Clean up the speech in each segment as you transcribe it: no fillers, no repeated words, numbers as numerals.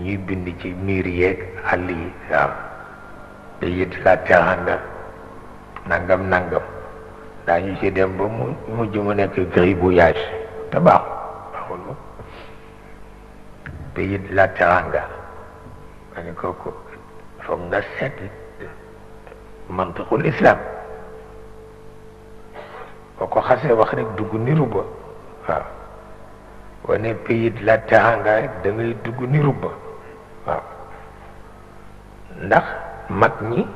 ñuy bind ci miir yeeg àll yi waaw pays de la Teranga nangam nangam daañu ci dem ba mu mujj mu nekk gribouillage te baaxul moom pays de la Teranga ma ne kooku foog nga seet mantiqul islam boo ko xasee wax rek dugg niru ba waaw wane pays de la Teranga da ngay dugg niru ba waaw ndax mag ñi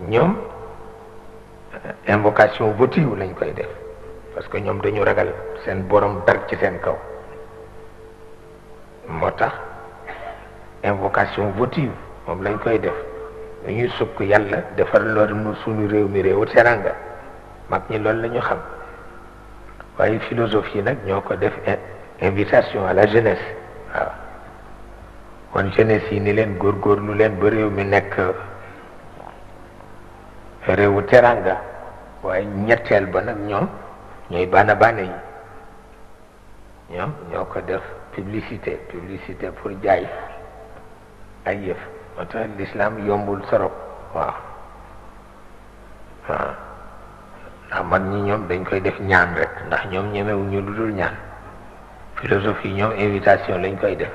ñoom invocation votive lañ koy def parce que ñoom dañu ragal seen borom dar ci seen kaw moo tax invocation votive moom lañ koy def dañuy sukk yàlla defar loolu suñu réew mi réewu teranga mag ñi loolu la ñu xam waaye philosophie nag ñoo ko def invitation à la jeunesse waaw kon jeunesse yi ni leen góorgóorlu leen ba réew mi nekk réewu teranga waaye ñetteel ba nag ñoom ñooy baana yi ñoom ñoo ko def publicité pour jaay ay yëf moo tax l'islam yombul sorop waaw ndax mag ñi ñoom dañ koy def ñaan rek ndax ñoom ñemewuñu lu dul ñaan philosophie ñoom invitation lañ koy def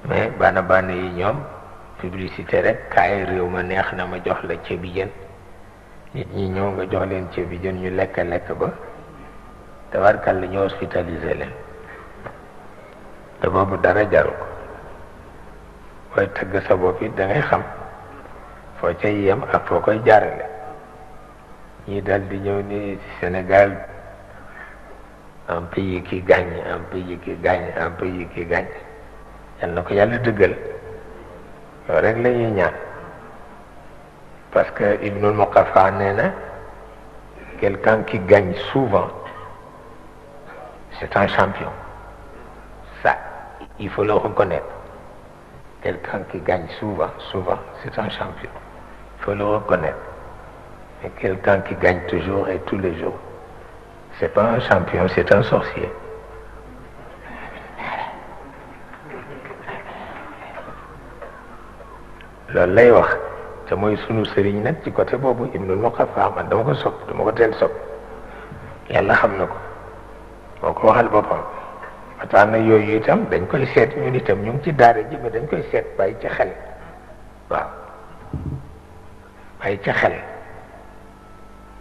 mais baana yi ñoom publicité rek kaay réew ma neex na ma jox la ceebi jën nit ñi ñëw nga jox leen ceebi jën ñu lekk ba tabarkal la ñu hospitalisé leen te boobu dara jaru ko waaye tëgg sa bopp it da ngay xam foo cay yem ak foo koy jaarale ñii dal di ñëw ni Sénégal un pays qui gagne un pays qui gagne un pays qui gagne yal na ko yàlla dëggal loolu rek la ñuy ñaan parce que Ibnul Muqaffa nee na quelqu'un qui gagne souvent c'est un champion ça il faut le reconnaître quelqu'un qui gagne souvent c'est un champion il faut le reconnaître mais quelqu'un qui gagne toujours et tous les jours c'est pas un champion c'est un sorcier loolu lay wax te mooy sunu sëriñ nag ci côté boobu Ibnul Muqaffa man dama ko sopp dama ko teel sopp yàlla xam na ko moo ko waxal boppam waxtaan na yooyu itam dañ koy seet ñun itam ñu ngi ci daara ji mais dañ koy seet bàyyi ci xel waaw bàyyi ci xel